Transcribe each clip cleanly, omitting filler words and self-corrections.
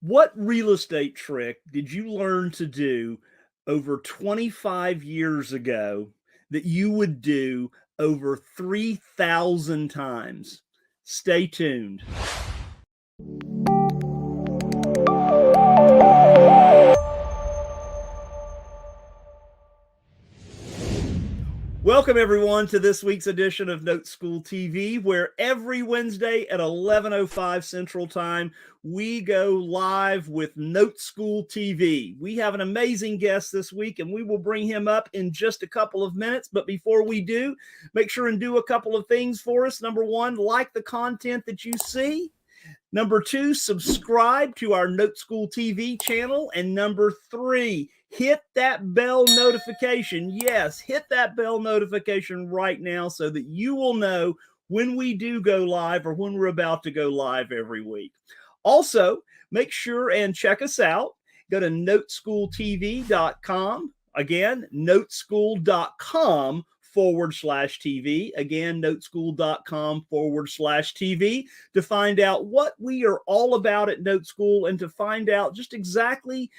What real estate trick did you learn to do over 25 years ago that you would do over 3,000 times? Stay tuned. Welcome, everyone, to this week's edition of Note School TV, where every Wednesday at 11:05 Central Time, we go live with Note School TV. We have an amazing guest this week, and we will bring him up in just a couple of minutes. But before we do, make sure and do a couple of things for us. Number one, like the content that you see. Number two, subscribe to our Note School TV channel. And number three, hit that bell notification. Yes, hit that bell notification right now so that you will know when we do go live or when we're about to go live every week. Also, make sure and check us out. Go to noteschooltv.com. Again, noteschool.com/TV. Again, noteschool.com/TV to find out what we are all about at Note School and to find out just exactly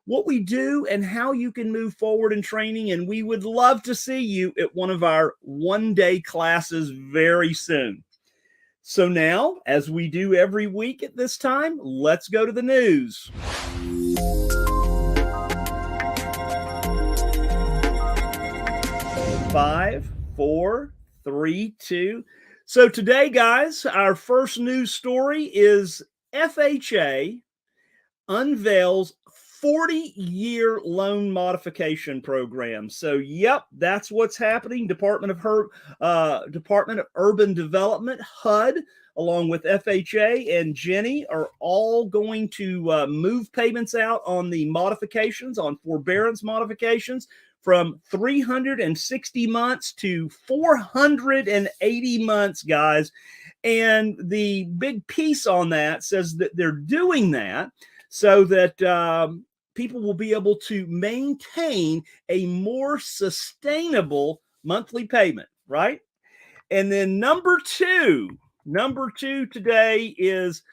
what we do and how you can move forward in training. And we would love to see you at one of our one-day classes very soon. So now, as we do every week at this time, let's go to the news. Five, four, three, two. So today, guys, our first news story is FHA unveils 40-year loan modification program. So, yep, that's what's happening. Department of Urban Development, HUD, along with FHA and Jenny, are all going to move payments out on the modifications, on forbearance modifications, from 360 months to 480 months, guys. And the big piece on that says that they're doing that so that people will be able to maintain a more sustainable monthly payment, right? And then number two today is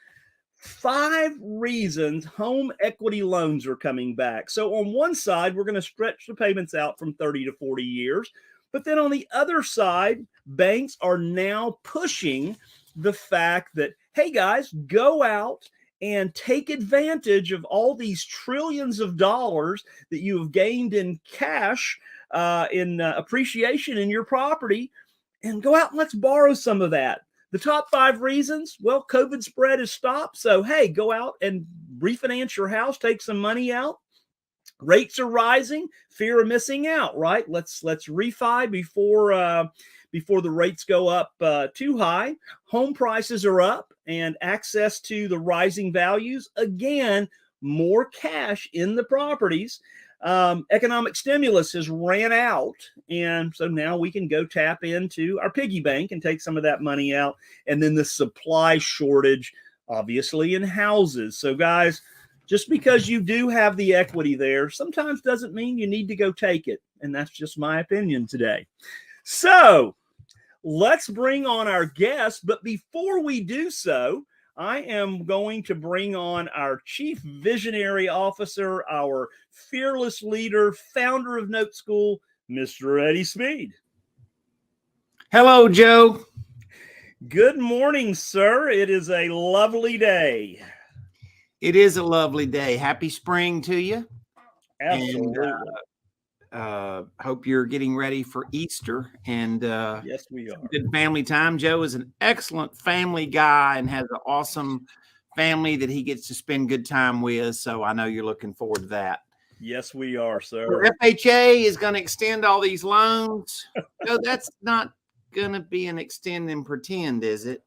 5 reasons home equity loans are coming back. So on one side, we're going to stretch the payments out from 30 to 40 years. But then on the other side, banks are now pushing the fact that, hey, guys, go out and take advantage of all these trillions of dollars that you have gained in cash, in appreciation in your property, and go out and let's borrow some of that. The top 5 reasons, well, COVID spread has stopped. So, hey, go out and refinance your house, take some money out. Rates are rising, fear of missing out, right? Let's refi before the rates go up too high. Home prices are up and access to the rising values. Again, more cash in the properties. Economic stimulus has ran out, and so now we can go tap into our piggy bank and take some of that money out. And then the supply shortage, obviously, in houses. So, guys, just because you do have the equity there sometimes doesn't mean you need to go take it. And that's just my opinion today. So let's bring on our guest. But before we do so, I am going to bring on our Chief Visionary Officer, our fearless leader, founder of Note School, Mr. Eddie Smead. Hello, Joe. Good morning, sir. It is a lovely day. It is a lovely day. Happy spring to you. Absolutely. And hope you're getting ready for Easter. And yes, we are. Good family time. Joe is an excellent family guy and has an awesome family that he gets to spend good time with. So I know you're looking forward to that. Yes, we are, sir. Well, FHA is going to extend all these loans. No, that's not going to be an extend and pretend, is it?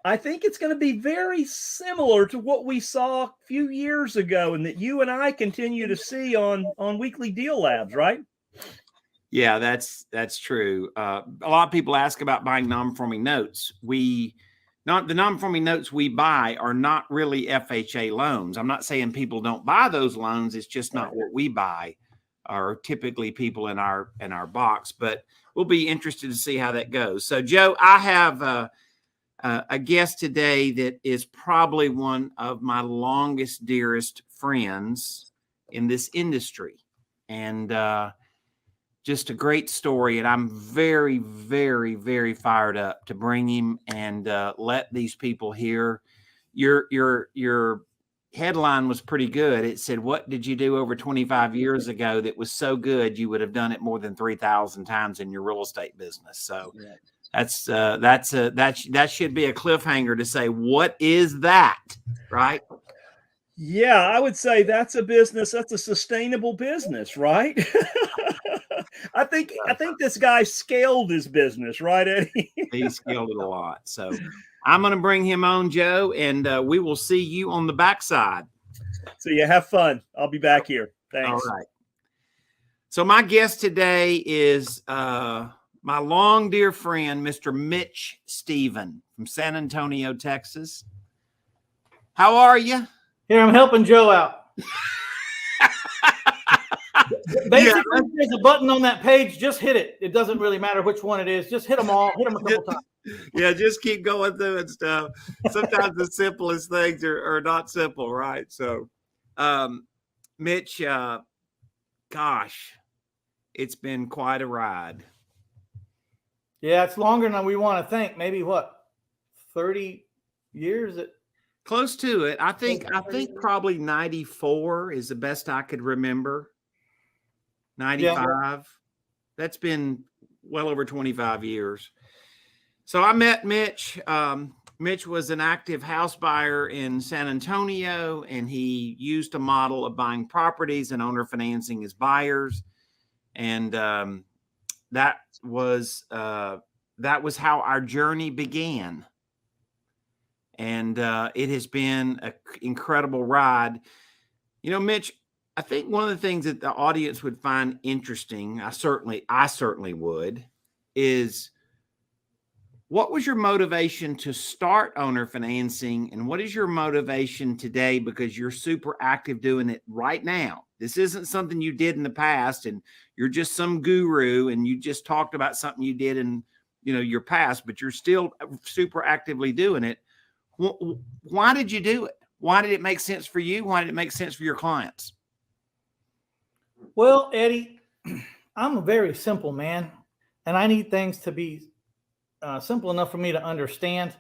I think it's going to be very similar to what we saw a few years ago and that you and I continue to see on Weekly Deal Labs, right? Yeah, that's true. A lot of people ask about buying non-performing notes. The non-performing notes we buy are not really FHA loans. I'm not saying people don't buy those loans. It's just not what we buy, or typically people in our box. But we'll be interested to see how that goes. So, Joe, I have a guest today that is probably one of my longest, dearest friends in this industry. And just a great story. And I'm very, very, very fired up to bring him and let these people hear. Your headline was pretty good. It said, "What did you do over 25 years ago that was so good you would have done it more than 3,000 times in your real estate business?" So that should be a cliffhanger to say, what is that, right? Yeah, I would say that's a business. That's a sustainable business, right? I think this guy scaled his business, right, Eddie? He scaled it a lot. So I'm going to bring him on, Joe, and we will see you on the backside. So you have fun. I'll be back here. Thanks. All right. So my guest today is my long dear friend, Mr. Mitch Stephen from San Antonio, Texas. How are you? Here, I'm helping Joe out. Basically, there's a button on that page. Just hit it. It doesn't really matter which one it is. Just hit them all. Hit them a couple times. Yeah, just keep going through and stuff. Sometimes the simplest things are not simple, right? So, Mitch, gosh, it's been quite a ride. Yeah, it's longer than we want to think. Maybe what, 30 years? Close to it. I think probably 94 is the best I could remember. 95. Yeah. That's been well over 25 years. So I met Mitch. Mitch was an active house buyer in San Antonio, and he used a model of buying properties and owner financing as buyers. And that was how our journey began. And it has been an incredible ride. You know, Mitch, I think one of the things that the audience would find interesting, I certainly would, is what was your motivation to start owner financing, and what is your motivation today, because you're super active doing it right now? This isn't something you did in the past and you're just some guru and you just talked about something you did in, your past, but you're still super actively doing it. Why did you do it? Why did it make sense for you? Why did it make sense for your clients? Well, Eddie, I'm a very simple man, and I need things to be simple enough for me to understand.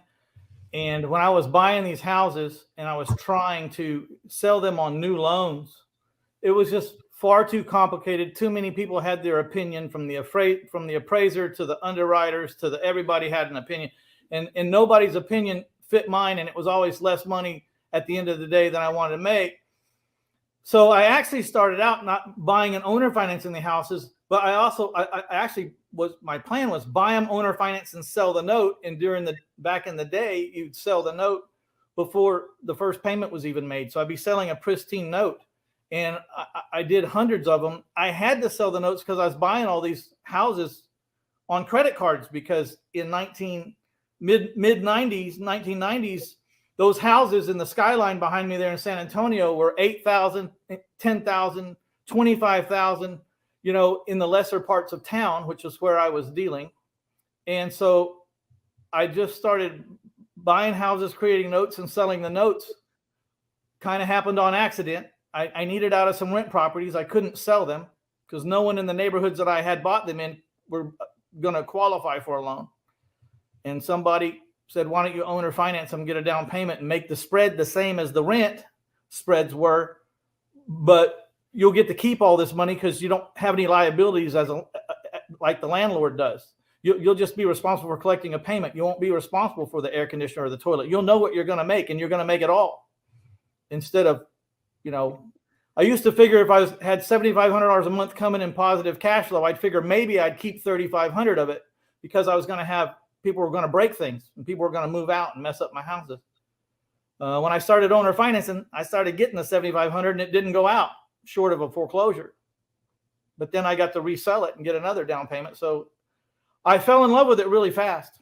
And when I was buying these houses and I was trying to sell them on new loans, it was just far too complicated. Too many people had their opinion, from the appraiser to the underwriters to everybody had an opinion, and nobody's opinion fit mine. And it was always less money at the end of the day than I wanted to make. So I actually started out not buying and owner financing the houses, but my plan was buy them, owner finance, and sell the note. And back in the day, you'd sell the note before the first payment was even made. So I'd be selling a pristine note. And I did hundreds of them. I had to sell the notes because I was buying all these houses on credit cards, because in mid-1990s, those houses in the skyline behind me there in San Antonio were $8,000, $10,000, $25,000, in the lesser parts of town, which is where I was dealing. And so I just started buying houses, creating notes, and selling the notes. Kind of happened on accident. I needed out of some rent properties. I couldn't sell them because no one in the neighborhoods that I had bought them in were going to qualify for a loan. And somebody said, why don't you owner finance them, get a down payment, and make the spread the same as the rent spreads were, but you'll get to keep all this money because you don't have any liabilities like the landlord does. You'll just be responsible for collecting a payment. You won't be responsible for the air conditioner or the toilet. You'll know what you're going to make, and you're going to make it all. Instead of, I used to figure if I had $7,500 a month coming in positive cash flow, I'd figure maybe I'd keep $3,500 of it, because I was going to have people were going to break things and people were going to move out and mess up my houses. When I started owner financing, I started getting the $7,500 and it didn't go out short of a foreclosure. But then I got to resell it and get another down payment. So I fell in love with it really fast.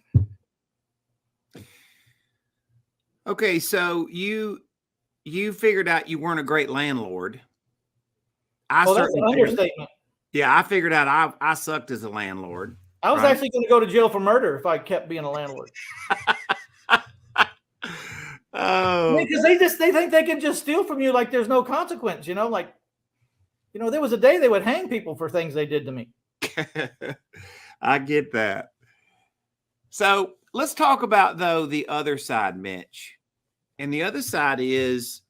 Okay, so you figured out you weren't a great landlord. That's an understatement. Yeah, I figured out I sucked as a landlord. I was actually going to go to jail for murder if I kept being a landlord. Oh, Because they think they can just steal from you like there's no consequence, like, there was a day they would hang people for things they did to me. I get that. So let's talk about, though, the other side, Mitch. And the other side is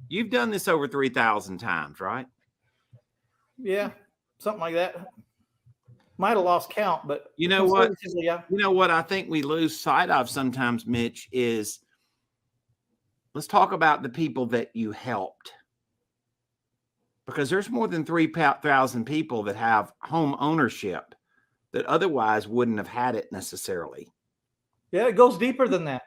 you've done this over 3,000 times, right? Yeah, something like that. Might have lost count, but you know what? Yeah. You know what I think we lose sight of sometimes, Mitch, is let's talk about the people that you helped. Because there's more than 3,000 people that have home ownership that otherwise wouldn't have had it necessarily. Yeah, it goes deeper than that.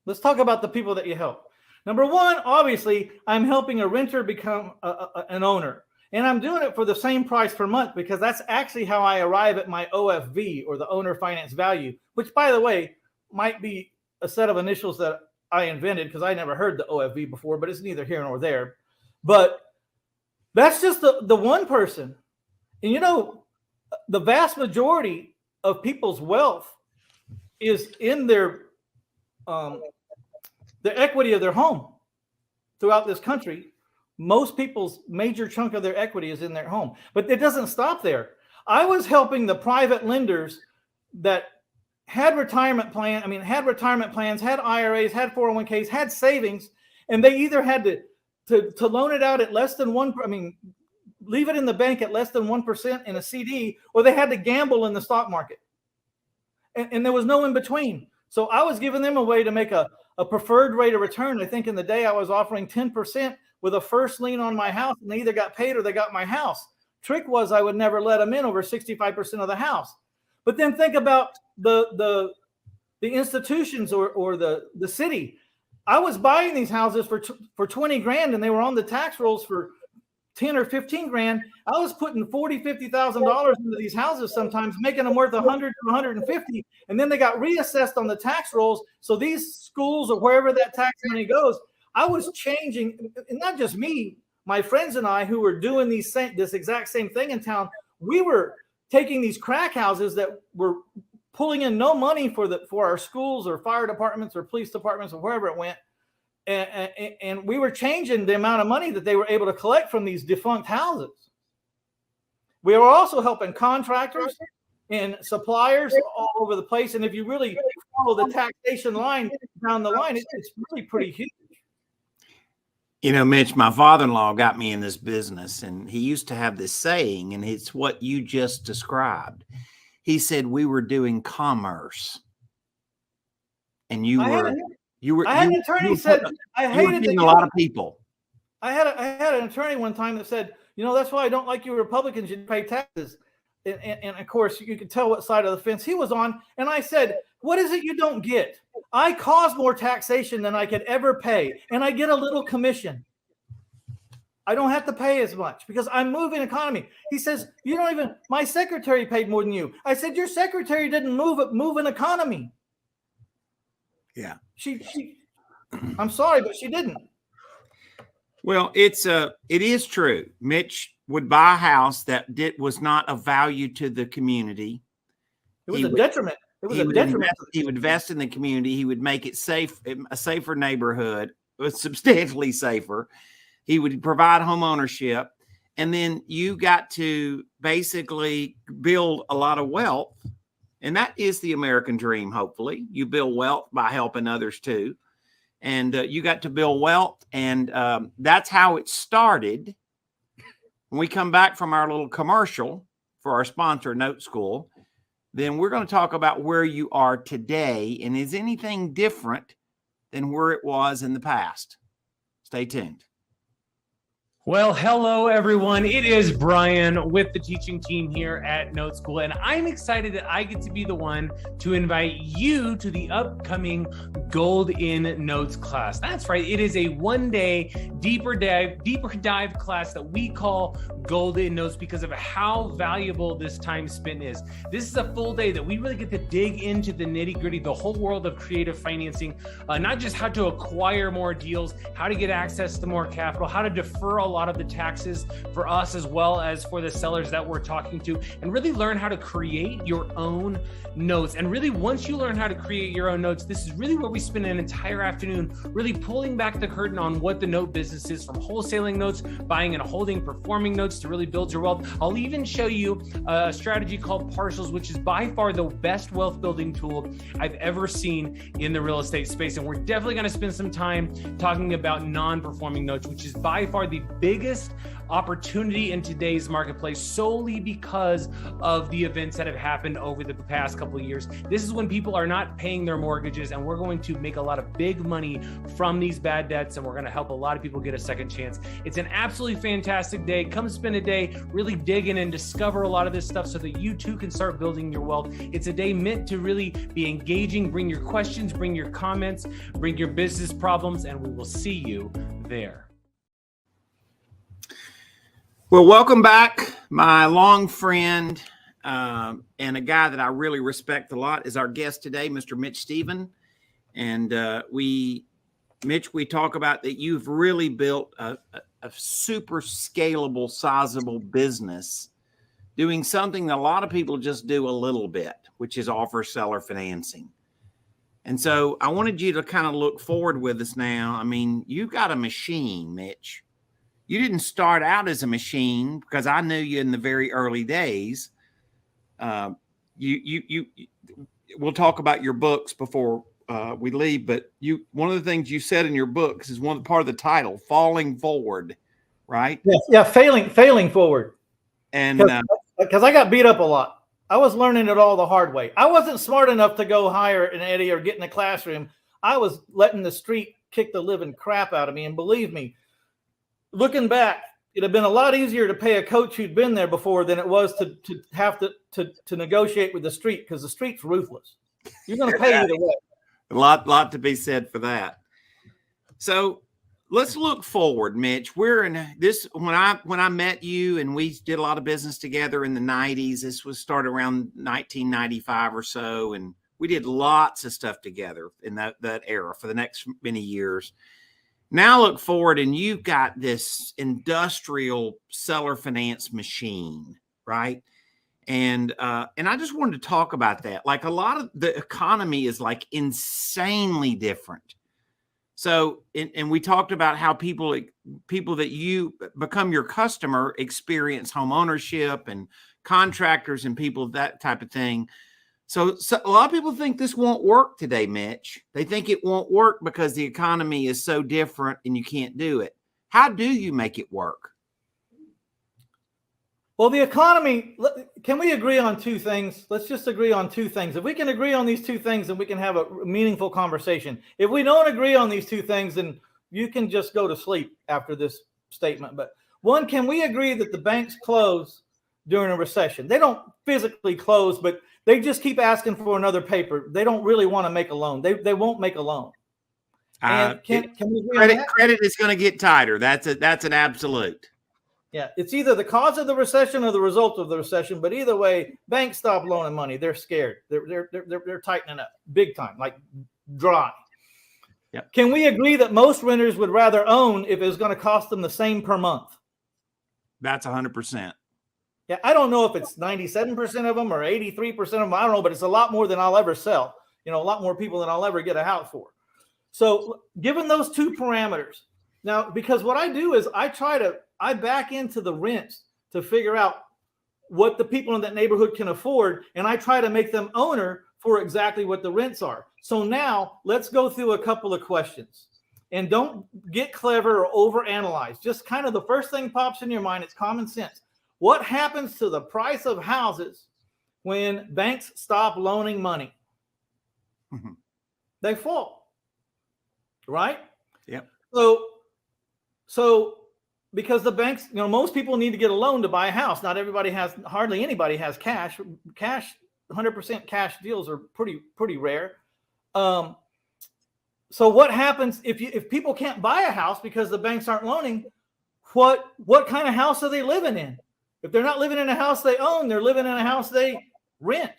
Let's talk about the people that you help. Number one, obviously, I'm helping a renter become an owner. And I'm doing it for the same price per month because that's actually how I arrive at my OFV, or the owner finance value, which, by the way, might be a set of initials that I invented because I never heard the OFV before, but it's neither here nor there. But that's just the one person. And the vast majority of people's wealth is in their equity of their home throughout this country. Most people's major chunk of their equity is in their home, but it doesn't stop there. I was helping the private lenders that had retirement plans, had IRAs, had 401ks, had savings, and they either had to loan it out at less than leave it in the bank at less than 1% in a CD, or they had to gamble in the stock market. And there was no in between. So I was giving them a way to make a preferred rate of return. I think in the day I was offering 10% with a first lien on my house, and they either got paid or they got my house. Trick was I would never let them in over 65% of the house. But then think about the institutions or the city. I was buying these houses for 20 grand, and they were on the tax rolls for 10 or 15 grand. I was putting $40,000-$50,000 into these houses sometimes, making them worth 100 to 150, and then they got reassessed on the tax rolls. So these schools or wherever that tax money goes, I was changing, and not just me, my friends and I who were doing this exact same thing in town. We were taking these crack houses that were pulling in no money for our schools or fire departments or police departments or wherever it went. And we were changing the amount of money that they were able to collect from these defunct houses. We were also helping contractors and suppliers all over the place. And if you really follow the taxation line down the line, it's really pretty huge. Mitch, my father-in-law got me in this business, and he used to have this saying, and it's what you just described. He said we were doing commerce, and you were. I had an attorney said I hated a lot of people. I had an attorney one time that said, that's why I don't like you Republicans. You pay taxes, and of course you could tell what side of the fence he was on. And I said, what is it you don't get? I cause more taxation than I could ever pay, and I get a little commission. I don't have to pay as much because I'm moving economy. He says, my secretary paid more than you. I said, your secretary didn't move an economy. Yeah. I'm sorry, but she didn't. Well, it is true. Mitch would buy a house that was not of value to the community. It was a detriment. He would invest in the community. He would make it a safer neighborhood, substantially safer. He would provide home ownership. And then you got to basically build a lot of wealth. And that is the American dream, hopefully. You build wealth by helping others too. And you got to build wealth. And that's how it started. When we come back from our little commercial for our sponsor, Note School, then we're going to talk about where you are today. And is anything different than where it was in the past? Stay tuned. Well, hello, everyone. It is Brian with the teaching team here at Note School, and I'm excited that I get to be the one to invite you to the upcoming Gold in Notes class. That's right. It is a one-day deeper dive class that we call Gold in Notes because of how valuable this time spent is. This is a full day that we really get to dig into the nitty-gritty, the whole world of creative financing, not just how to acquire more deals, how to get access to more capital, how to defer a lot lot of the taxes for us as well as for the sellers that we're talking to, and really learn how to create your own notes. And really, once you learn how to create your own notes, this is really where we spend an entire afternoon really pulling back the curtain on what the note business is, from wholesaling notes, buying and holding performing notes to really build your wealth. I'll even show you a strategy called partials, which is by far the best wealth building tool I've ever seen in the real estate space. And we're definitely going to spend some time talking about non-performing notes, which is by far the biggest opportunity in today's marketplace, solely because of the events that have happened over the past couple of years. This is when people are not paying their mortgages, and we're going to make a lot of big money from these bad debts, and we're going to help a lot of people get a second chance. It's an absolutely fantastic day. Come spend a day really dig in and discover a lot of this stuff so that you too can start building your wealth. It's a day meant to really be engaging. Bring your questions, bring your comments, bring your business problems, and we will see you there. Well, welcome back. My long friend and a guy that I really respect a lot is our guest today, Mr. Mitch Stephen. And Mitch, we talk about that you've really built a super scalable, sizable business doing something that a lot of people just do a little bit, which is offer seller financing. And so I wanted you to kind of look forward with us now. I mean, you've got a machine, Mitch. You didn't start out as a machine, because I knew you in the very early days. We'll talk about your books before we leave, but one of the things you said in your books is part of the title, Falling Forward, right? Yes, yeah, failing forward. And because I got beat up a lot. I was learning it all the hard way. I wasn't smart enough to go hire an Eddie or get in a classroom. I was letting the street kick the living crap out of me. And believe me, looking back, it'd have been a lot easier to pay a coach who'd been there before than it was to have to negotiate with the street, because the street's ruthless. You're going to pay either way. A lot to be said for that. So let's look forward, Mitch. We're in this when I met you and we did a lot of business together in the 90s. This was started around 1995 or so, and we did lots of stuff together in that era for the next many years. Now look forward, and you've got this industrial seller finance machine, right? And I just wanted to talk about that. Like, a lot of the economy is like insanely different. So, and we talked about how people that you become your customer experience home ownership and contractors and people, that type of thing. So a lot of people think this won't work today, Mitch. They think it won't work because the economy is so different and you can't do it. How do you make it work? Well, the economy, can we agree on two things? Let's just agree on two things. If we can agree on these two things, then we can have a meaningful conversation. If we don't agree on these two things, then you can just go to sleep after this statement. But one, can we agree that the banks close during a recession? They don't physically close, but they just keep asking for another paper. They don't really want to make a loan. They won't make a loan. And can we agree on that? Credit is going to get tighter. That's an absolute. Yeah, it's either the cause of the recession or the result of the recession. But either way, banks stop loaning money. They're scared. They're tightening up big time, like dry. Yep. Can we agree that most renters would rather own if it was going to cost them the same per month? That's 100%. Yeah, I don't know if it's 97% of them or 83% of them. I don't know, but it's a lot more than I'll ever sell. A lot more people than I'll ever get a house for. So given those two parameters, now, because what I do is I back into the rents to figure out what the people in that neighborhood can afford, and I try to make them owner for exactly what the rents are. So now let's go through a couple of questions. And don't get clever or overanalyze. Just kind of the first thing pops in your mind, it's common sense. What happens to the price of houses when banks stop loaning money? Mm-hmm. They fall, right? Yep. So because the banks, most people need to get a loan to buy a house. Not everybody has, hardly anybody has cash. 100% cash deals are pretty rare. So what happens if people can't buy a house because the banks aren't loaning? What kind of house are they living in? If they're not living in a house they own, they're living in a house they rent.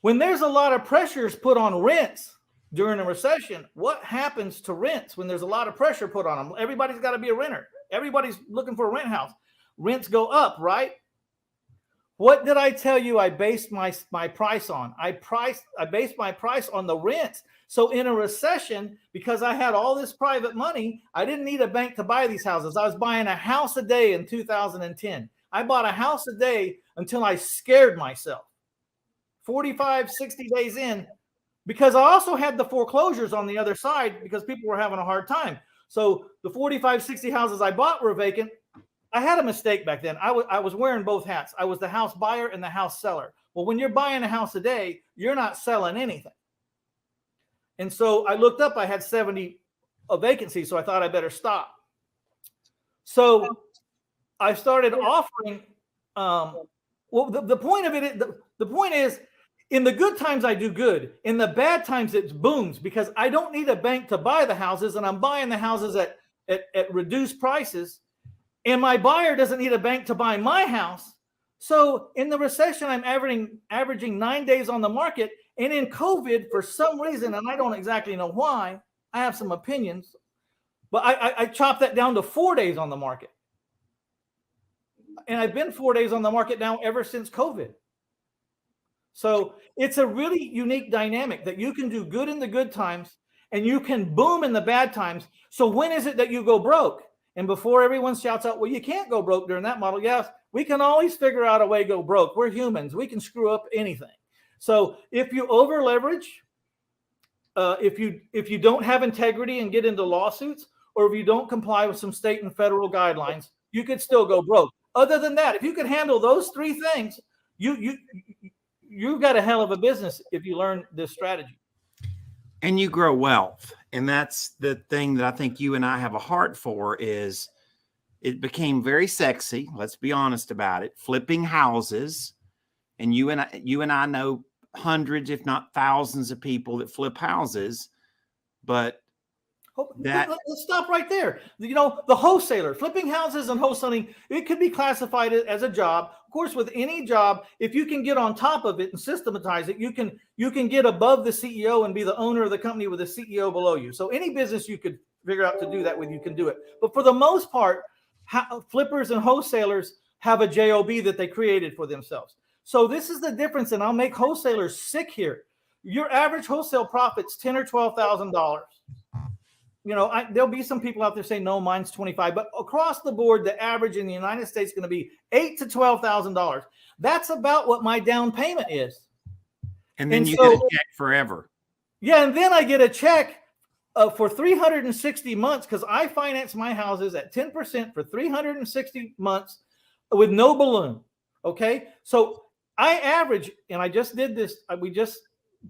When there's a lot of pressures put on rents during a recession, what happens to rents when there's a lot of pressure put on them? Everybody's got to be a renter. Everybody's looking for a rent house. Rents go up, right? What did I tell you I based my price on? I based my price on the rents. So in a recession, because I had all this private money, I didn't need a bank to buy these houses. I was buying a house a day in 2010. I bought a house a day until I scared myself. 45, 60 days in, because I also had the foreclosures on the other side because people were having a hard time. So the 45, 60 houses I bought were vacant. I had a mistake back then. I was wearing both hats. I was the house buyer and the house seller. Well, when you're buying a house a day, you're not selling anything. And so I looked up, I had 70 vacancies, so I thought I better stop. So I started offering, the point of it, the point is, in the good times, I do good. In the bad times, it booms because I don't need a bank to buy the houses, and I'm buying the houses at reduced prices. And my buyer doesn't need a bank to buy my house. So in the recession, I'm averaging 9 days on the market. And in COVID, for some reason, and I don't exactly know why, I have some opinions, but I chopped that down to 4 days on the market. And I've been 4 days on the market now ever since COVID. So it's a really unique dynamic that you can do good in the good times and you can boom in the bad times. So when is it that you go broke? And before everyone shouts out, well, you can't go broke during that model. Yes, we can always figure out a way to go broke. We're humans. We can screw up anything. So if you over leverage, if you don't have integrity and get into lawsuits, or if you don't comply with some state and federal guidelines, you could still go broke. Other than that, if you can handle those three things, you've got a hell of a business if you learn this strategy. And you grow wealth. And that's the thing that I think you and I have a heart for is it became very sexy. Let's be honest about it. Flipping houses. And you and I know hundreds, if not thousands of people that flip houses. But let's stop right there. You know, the wholesaler, flipping houses and wholesaling, it could be classified as a job. Of course, with any job, if you can get on top of it and systematize it, you can get above the CEO and be the owner of the company with a CEO below you. So any business you could figure out to do that with, you can do it. But for the most part, flippers and wholesalers have a job that they created for themselves. So this is the difference, and I'll make wholesalers sick here. Your average wholesale profit's $10,000 or $12,000. You know, there'll be some people out there saying, no, mine's 25, but across the board, the average in the United States is going to be $8,000 to $12,000. That's about what my down payment is. And then you get a check forever. Yeah. And then I get a check for 360 months because I finance my houses at 10% for 360 months with no balloon. Okay. So I average, and I just did this. We just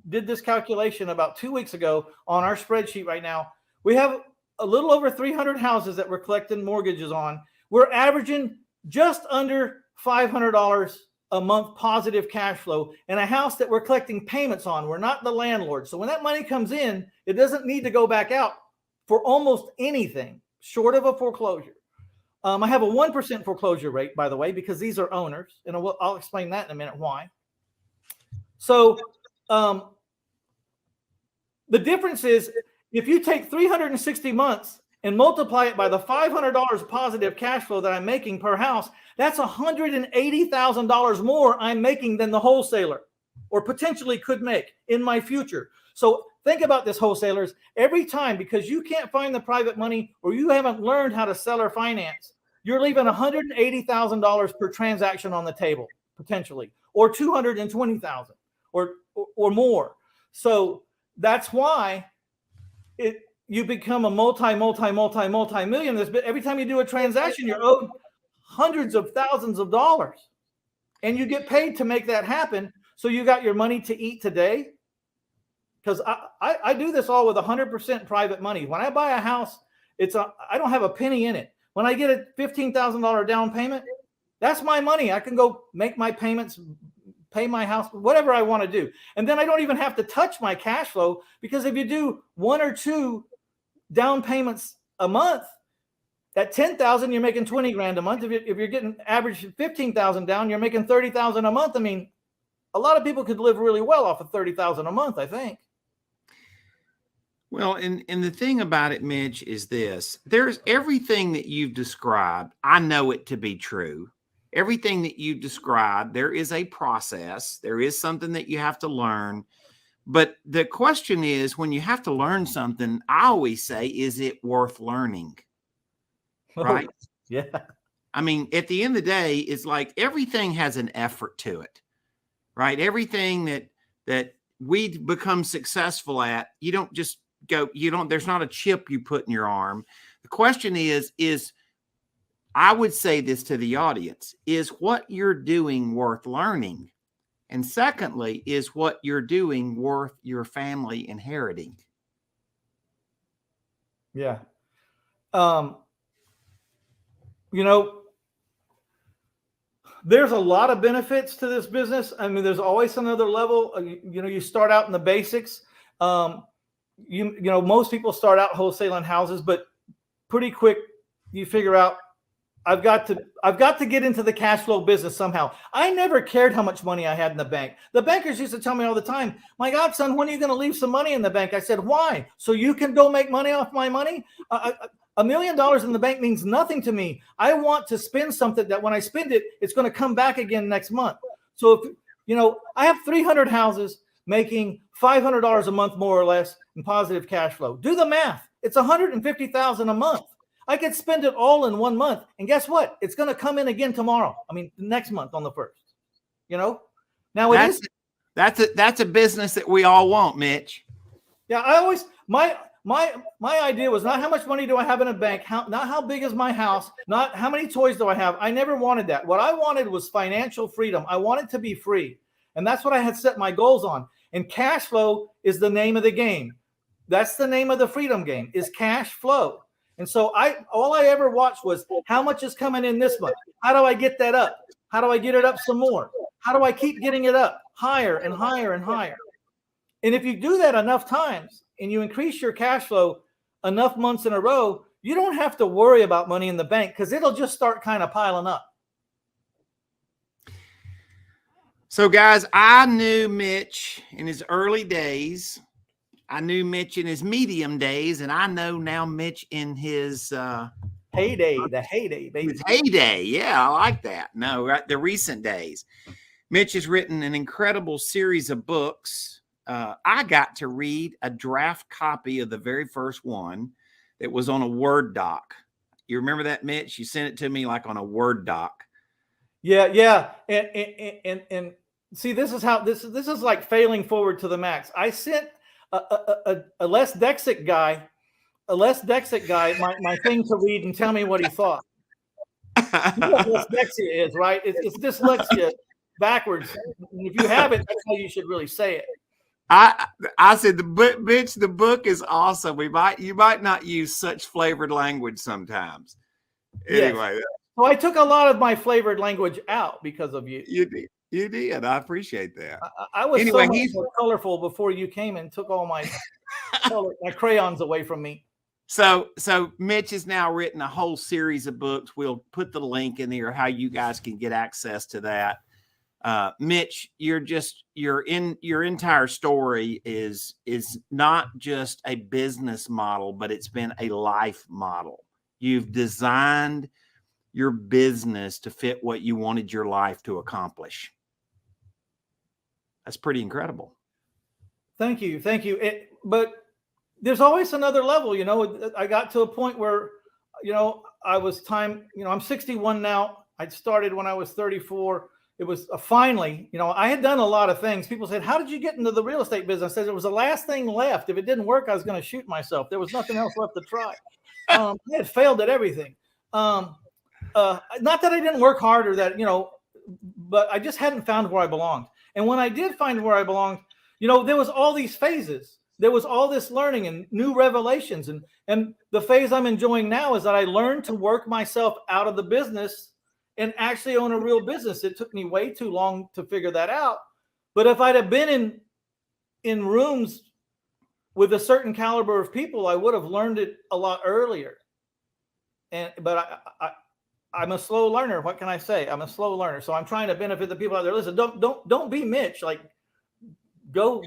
did this calculation about 2 weeks ago on our spreadsheet right now. We have a little over 300 houses that we're collecting mortgages on. We're averaging just under $500 a month positive cash flow in a house that we're collecting payments on. We're not the landlord. So when that money comes in, it doesn't need to go back out for almost anything short of a foreclosure. I have a 1% foreclosure rate, by the way, because these are owners. And I'll explain that in a minute why. So the difference is, if you take 360 months and multiply it by the $500 positive cash flow that I'm making per house, that's $180,000 more I'm making than the wholesaler, or potentially could make in my future. So think about this, wholesalers. Every time, because you can't find the private money or you haven't learned how to sell or finance, you're leaving $180,000 per transaction on the table, potentially, or $220,000 or more. So that's why you become a multi-million. Every time you do a transaction, you're owed hundreds of thousands of dollars, and you get paid to make that happen. So you got your money to eat today. Because I do this all with 100% private money. When I buy a house, I don't have a penny in it. When I get a $15,000 down payment, that's my money. I can go make my payments, pay my house, whatever I want to do. And then I don't even have to touch my cash flow, because if you do 1 or 2 down payments a month, at $10,000, you're making 20 grand a month. If you're getting average 15,000 down, you're making 30,000 a month. I mean, a lot of people could live really well off of 30,000 a month, I think. Well, and the thing about it, Mitch, is this. There's everything that you've described. I know it to be true. Everything that you've described, there is a process. There is something that you have to learn. But the question is, when you have to learn something, I always say, is it worth learning? Right? Oh, yeah. I mean, at the end of the day, it's like everything has an effort to it, right? Everything that we become successful at, you don't just go, there's not a chip you put in your arm. The question is I would say this to the audience, is what you're doing worth learning? And secondly, is what you're doing worth your family inheriting? Yeah. You know, there's a lot of benefits to this business. I mean, there's always another level. You start out in the basics. Most people start out wholesaling houses, but pretty quick you figure out I've got to get into the cash flow business somehow. I never cared how much money I had in the bank. The bankers used to tell me all the time, "My God, son, when are you going to leave some money in the bank?" I said, "Why? So you can go make money off my money? $1 million in the bank means nothing to me. I want to spend something that when I spend it, it's going to come back again next month." So if I have 300 houses making $500 a month, more or less, in positive cash flow. Do the math. It's $150,000 a month. I could spend it all in 1 month. And guess what? It's going to come in again tomorrow. I mean, next month on the 1st, now that's a business that we all want, Mitch. Yeah. I always, my idea was not how much money do I have in a bank, not how big is my house, not how many toys do I have. I never wanted that. What I wanted was financial freedom. I wanted to be free. And that's what I had set my goals on. And cash flow is the name of the game. That's the name of the freedom game, is cash flow. And so all I ever watched was how much is coming in this month. How do I get that up? How do I get it up some more? How do I keep getting it up higher and higher and higher? And if you do that enough times and you increase your cash flow enough months in a row, you don't have to worry about money in the bank because it'll just start kind of piling up. So guys, I knew Mitch in his early days. I knew Mitch in his medium days, and I know now Mitch in his heyday, baby. His heyday. Yeah, I like that. No, right, the recent days. Mitch has written an incredible series of books. I got to read a draft copy of the very first one that was on a Word doc. You remember that, Mitch? You sent it to me like on a Word doc. Yeah. And see, this is how this is like failing forward to the max. I sent a Les Dexick guy, my thing to read and tell me what he thought. You know what dyslexia is, right? It's dyslexia backwards. And if you have it, that's how you should really say it. I said the book, bitch. The book is awesome. You might not use such flavored language sometimes. Anyway, yes. So I took a lot of my flavored language out because of you. You did. I appreciate that. I was so much more colorful before you came and took all my my crayons away from me. So Mitch has now written a whole series of books. We'll put the link in there how you guys can get access to that. Mitch, your entire story is not just a business model, but it's been a life model. You've designed your business to fit what you wanted your life to accomplish. That's pretty incredible. Thank you. But there's always another level. I got to a point where, I'm 61 now. I started when I was 34. It was finally, I had done a lot of things. People said, "How did you get into the real estate business?" I said, "It was the last thing left. If it didn't work, I was going to shoot myself. There was nothing else left to try." I had failed at everything. Not that I didn't work hard or that, but I just hadn't found where I belonged. And when I did find where I belonged, there was all these phases. There was all this learning and new revelations. And the phase I'm enjoying now is that I learned to work myself out of the business and actually own a real business. It took me way too long to figure that out. But if I'd have been in rooms with a certain caliber of people, I would have learned it a lot earlier. But I'm a slow learner. What can I say? I'm a slow learner. So I'm trying to benefit the people out there. Listen, don't be Mitch. Like, go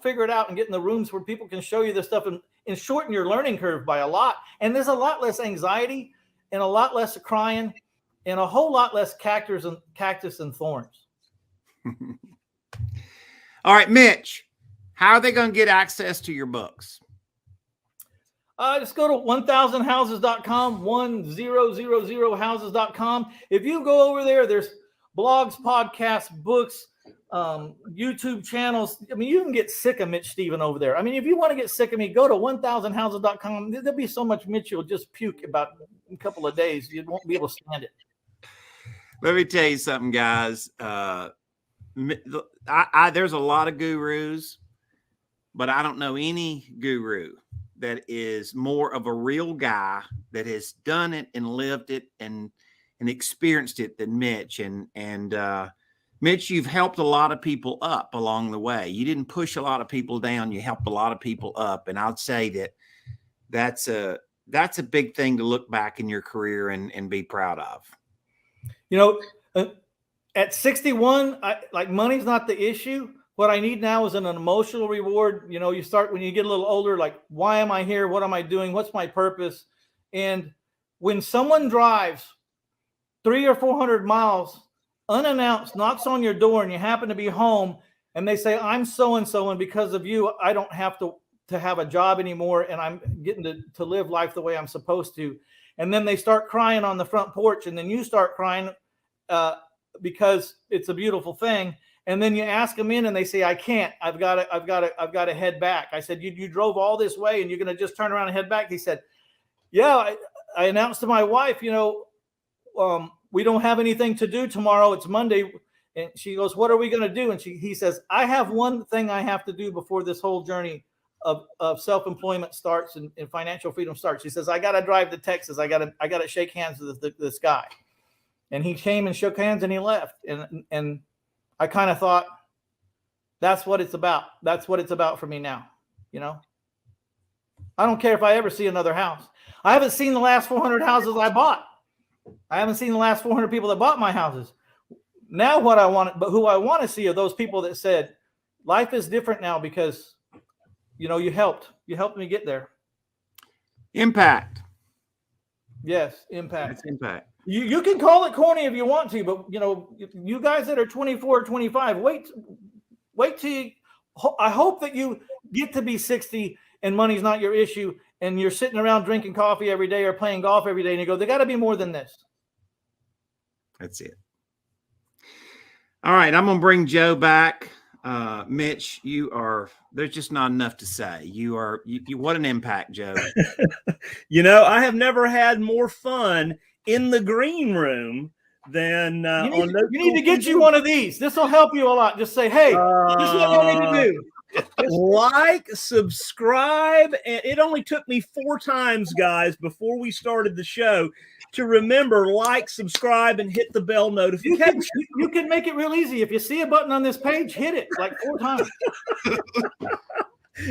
figure it out and get in the rooms where people can show you this stuff and shorten your learning curve by a lot. And there's a lot less anxiety and a lot less crying and a whole lot less cactus and thorns. All right, Mitch, how are they going to get access to your books? Just go to 1000houses.com, 1000houses.com. If you go over there, there's blogs, podcasts, books, YouTube channels. I mean, you can get sick of Mitch Stephen over there. I mean, if you want to get sick of me, go to 1000houses.com. There'll be so much Mitch you'll just puke about a couple of days. You won't be able to stand it. Let me tell you something, guys. There's a lot of gurus, but I don't know any guru that is more of a real guy that has done it and lived it and experienced it than Mitch. And Mitch, you've helped a lot of people up along the way. You didn't push a lot of people down. You helped a lot of people up. And I'd say that's a big thing to look back in your career and be proud of. You know, at 61, money's not the issue. What I need now is an emotional reward. You know, you start when you get a little older, like, why am I here? What am I doing? What's my purpose? And when someone drives 300 or 400 miles unannounced, knocks on your door, and you happen to be home, and they say, I'm so-and-so, and because of you, I don't have to have a job anymore, and I'm getting to live life the way I'm supposed to. And then they start crying on the front porch, and then you start crying because it's a beautiful thing. And then you ask them in and they say, I can't, I've got to head back. I said, you drove all this way and you're going to just turn around and head back. He said, yeah, I announced to my wife, we don't have anything to do tomorrow. It's Monday. And she goes, what are we going to do? And he says, I have one thing I have to do before this whole journey of self-employment starts and financial freedom starts. He says, I got to drive to Texas. I got to shake hands with this guy. And he came and shook hands and he left. And I kind of thought, that's what it's about. That's what it's about for me now. I don't care if I ever see another house. I haven't seen the last 400 houses I bought. I haven't seen the last 400 people that bought my houses. Now who I want to see are those people that said, life is different now because, you helped me get there. Impact. Yes. Impact. That's impact. You can call it corny if you want to, but you guys that are 24, 25, wait till I hope that you get to be 60 and money's not your issue and you're sitting around drinking coffee every day or playing golf every day and you go, there got to be more than this. That's it. All right. I'm going to bring Joe back. Mitch, there's just not enough to say. You what an impact, Joe. I have never had more fun in the green room than you need to get you one of these. This will help you a lot. Just say, hey, this is what you need to do. Like, subscribe. And it only took me 4 times, guys, before we started the show to remember, like, subscribe, and hit the bell notification. You can make it real easy. If you see a button on this page, hit it like 4 times.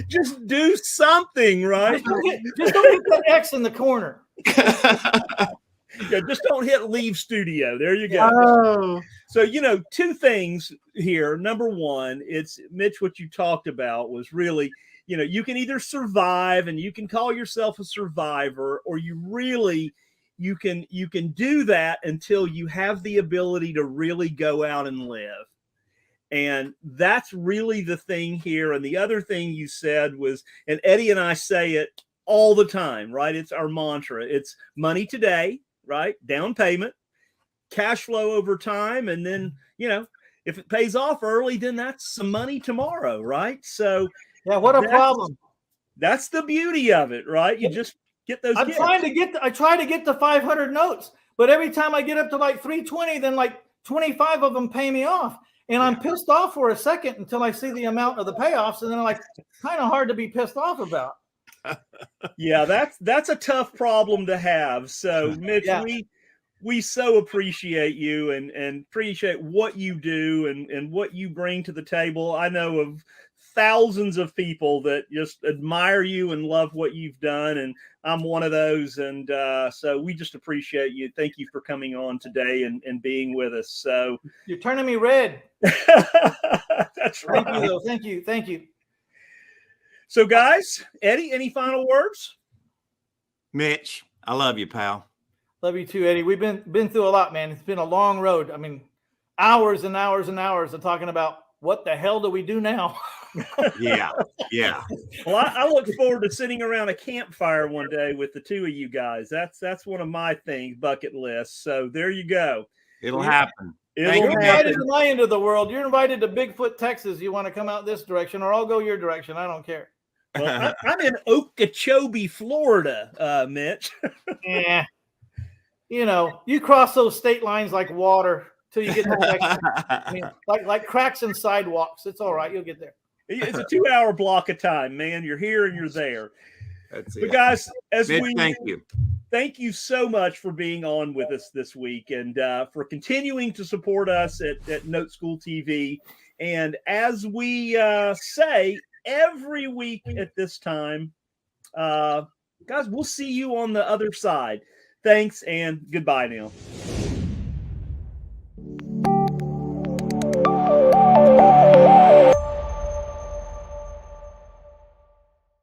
Just do something, right? Just don't hit that X in the corner. Yeah, just don't hit leave studio. There you go. Oh. So, 2 things here. Number one, it's Mitch, what you talked about was really, you can either survive and you can call yourself a survivor, or you can do that until you have the ability to really go out and live. And that's really the thing here. And the other thing you said was, and Eddie and I say it all the time, right? It's our mantra. It's money today, right? Down payment, cash flow over time. And then, if it pays off early, then that's some money tomorrow, right? So yeah, what a problem. That's the beauty of it, right? You just get those. I try to get the 500 notes, but every time I get up to like 320, then like 25 of them pay me off. And I'm pissed off for a second until I see the amount of the payoffs. And then I'm like, kind of hard to be pissed off about. Yeah, that's a tough problem to have. So Mitch, yeah, we so appreciate you and appreciate what you do and what you bring to the table. I know of thousands of people that just admire you and love what you've done, and I'm one of those. And so we just appreciate you. Thank you for coming on today and being with us. So you're turning me red. That's right. Thank you. So, guys, Eddie, any final words? Mitch, I love you, pal. Love you too, Eddie. We've been through a lot, man. It's been a long road. I mean, hours and hours and hours of talking about what the hell do we do now? Yeah. Well, I look forward to sitting around a campfire one day with the two of you guys. That's one of my bucket lists. So there you go. It'll happen. You're invited to my end of the world. You're invited to Bigfoot, Texas. You want to come out this direction, or I'll go your direction. I don't care. Well, I'm in Okeechobee, Florida, Mitch. Yeah. You know, you cross those state lines like water till you get to Texas. I mean, like cracks in sidewalks. It's all right. You'll get there. It's a 2-hour block of time, man. You're here and you're there. That's it. But guys, thank you so much for being on with us this week and for continuing to support us at Note School TV. And as we say every week at this time, guys, we'll see you on the other side. Thanks and goodbye now.